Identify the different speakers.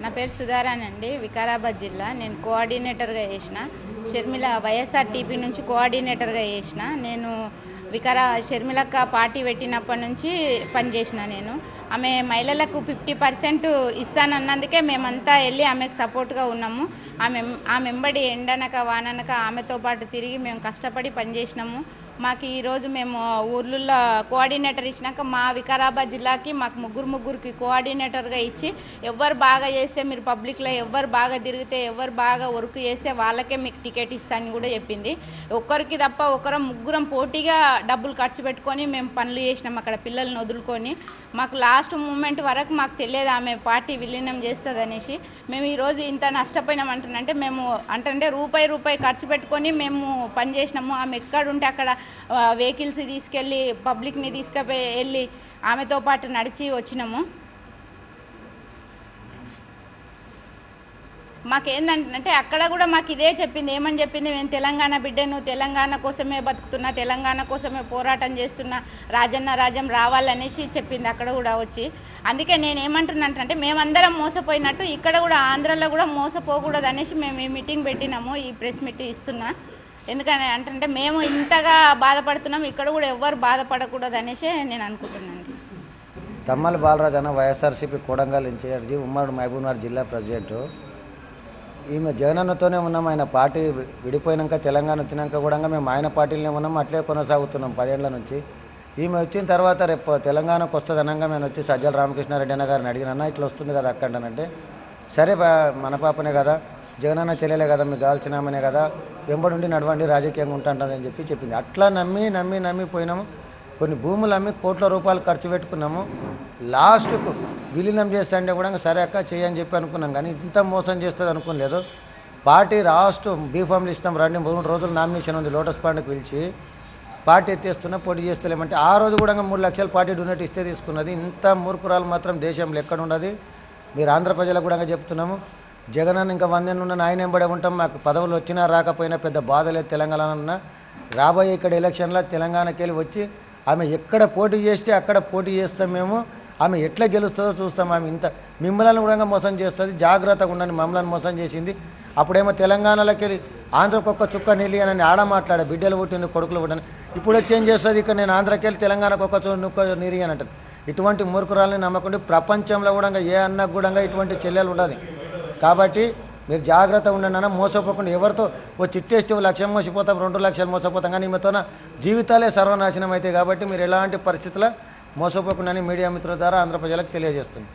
Speaker 1: నా పేరు సుధారానండి, వికారాబాద్ జిల్లా. నేను కోఆర్డినేటర్గా చేసిన. షర్మిల వైఎస్ఆర్టీపీ నుంచి కోఆర్డినేటర్గా చేసిన. నేను షర్మిలక్క పార్టీ పెట్టినప్పటి నుంచి పనిచేసిన. నేను ఆమె మహిళలకు 50% ఇస్తానన్నందుకే మేమంతా వెళ్ళి ఆమెకు సపోర్ట్గా ఉన్నాము. ఆమె వెంబడి ఎండనక వాననక ఆమెతో పాటు తిరిగి మేము కష్టపడి పనిచేసినాము. మాకు ఈరోజు మేము ఊర్లలో కోఆర్డినేటర్ ఇచ్చినాక మా వికారాబాద్ జిల్లాకి మాకు ముగ్గురికి కోఆర్డినేటర్గా ఇచ్చి ఎవరు బాగా చేస్తే మీరు పబ్లిక్లో ఎవరు బాగా తిరిగితే ఎవరు బాగా వర్క్ చేస్తే వాళ్ళకే మీకు టికెట్ ఇస్తానని కూడా చెప్పింది. ఒక్కరికి తప్ప ముగ్గురం పోటీగా డబ్బులు ఖర్చు పెట్టుకొని మేము పనులు చేసినాం అక్కడ పిల్లల్ని వదులుకొని. మాకు లాస్ట్ మూమెంట్ వరకు మాకు తెలియదు ఆమె పార్టీ విలీనం చేస్తుంది అనేసి. మేము ఈరోజు ఇంత నష్టపోయినాం అంటున్నంటే మేము అంటే రూపాయి ఖర్చు పెట్టుకొని మేము పనిచేసినాము. ఆమె ఎక్కడుంటే అక్కడ వెహికల్స్ తీసుకెళ్ళి పబ్లిక్ని వెళ్ళి ఆమెతో పాటు నడిచి వచ్చినాము. మాకేందంటే అక్కడ కూడా మాకు ఇదే చెప్పింది. ఏమని చెప్పింది? నేను తెలంగాణ బిడ్డను, తెలంగాణ కోసమే బతుకుతున్నా, తెలంగాణ కోసమే పోరాటం చేస్తున్నా, రాజన్న రాజ్యం రావాలనేసి చెప్పింది అక్కడ కూడా వచ్చి. అందుకే నేను ఏమంటున్నానంటే మేమందరం మోసపోయినట్టు ఇక్కడ కూడా ఆంధ్రలో కూడా మోసపోకూడదు అనేసి మేము ఈ మీటింగ్ పెట్టినాము, ఈ ప్రెస్ మీట్ ఇస్తున్నా. ఎందుకని అంటే మేము ఇంతగా బాధపడుతున్నాం, ఇక్కడ కూడా ఎవ్వరు బాధపడకూడదు అనేసి నేను అనుకుంటున్నాను.
Speaker 2: తమ్మల బాలరాజు అన్న వైఎస్ఆర్సీపీ కొడంగల్ ఇన్ఛార్జి, ఉమ్మడి మహబూబ్నగర్ జిల్లా ప్రెసిడెంట్. ఈమె జగనన్నతోనే ఉన్నాం. ఆయన పార్టీ విడిపోయినాక తెలంగాణ వచ్చినాక కూడా మేము ఆయన పార్టీలోనే ఉన్నాం, అట్లే కొనసాగుతున్నాం 10 ఏళ్ల నుంచి. ఈమె వచ్చిన తర్వాత రేపు తెలంగాణకు వస్తుంది అనగా మేము వచ్చి సజ్జల రామకృష్ణారెడ్డి అన్న గారిని అడిగినన్నా ఇట్లా వస్తుంది కదా అక్కడనంటే, సరే మన పాపనే కదా, జగనన్న చెల్లెలే కదా, మీకు కావాల్సిన ఆమెనే కదా, వెంబడి నడవండి రాజకీయంగా ఉంటుందని చెప్పింది. అట్లా నమ్మి పోయినాము. కొన్ని భూములు అమ్మి కోట్ల రూపాయలు ఖర్చు పెట్టుకున్నాము. లాస్ట్కు విలీనం చేస్తా అంటే కూడా సరే అక్క చేయని చెప్పి అనుకున్నాం, కానీ ఇంత మోసం చేస్తుంది అనుకోలేదు. పార్టీ లాస్ట్ బీఫామ్లు ఇస్తాం రండి, 3 రోజులు నామినేషన్ ఉంది, లోటస్ పాండ్కి పిలిచి పార్టీ ఎత్తేస్తున్నా పోటీ చేస్తలేమంటే ఆ రోజు కూడా 3 లక్షల పార్టీ డొనేట్ ఇస్తే తీసుకున్నది. ఇంత మూర్ఖురాలు మాత్రం దేశంలో ఎక్కడ ఉండదు. మీరు ఆంధ్ర ప్రజలకు కూడా చెప్తున్నాము, జగనన్న ఇంకా 100 ఏళ్ళు ఉన్న ఆయన వెంబడే ఉంటాం. మాకు పదవులు వచ్చినా రాకపోయినా పెద్ద బాధ లేదు. తెలంగాణ రాబోయే ఇక్కడ ఎలక్షన్లో తెలంగాణకి వెళ్ళి వచ్చి ఆమె ఎక్కడ పోటీ చేస్తే అక్కడ పోటీ చేస్తాం. మేము ఆమె ఎట్లా గెలుస్తుందో చూస్తాం. ఆమె ఇంత మిమ్మల్ని కూడా మోసం చేస్తుంది, జాగ్రత్తగా ఉండని మమ్మల్ని మోసం చేసింది. అప్పుడేమో తెలంగాణలోకి వెళ్ళి ఆంధ్రకు ఒక్క చుక్క నీళ్ళు అని ఆడ మాట్లాడే, బిడ్డలు పుట్టింది కొడుకులు పుట్టింది. ఇప్పుడు చేంజ్ చేస్తుంది, ఇక్కడ నేను ఆంధ్రకి వెళ్ళి తెలంగాణకు ఒక్క చుక్క నీరు అని అంటాను. ఇటువంటి మూర్ఖురాలని నమ్మకుండా ప్రపంచంలో కూడా ఏ అన్నకు కూడా ఇటువంటి చెల్లెలు ఉండదు. కాబట్టి మీరు జాగ్రత్త ఉండండి అన్న, మోసపోకుండా. ఎవరితో చిట్టేస్తే 1 లక్షం మోసపోతాం, 2 లక్షలు మోసపోతాం, కానీ ఈమెతోన జీవితాలే సర్వనాశనం అవుతాయి. కాబట్టి మీరు ఎలాంటి పరిస్థితుల్లో మోసపోకుండా మీడియా మిత్రుల ద్వారా ఆంధ్ర ప్రజలకు తెలియజేస్తుంది.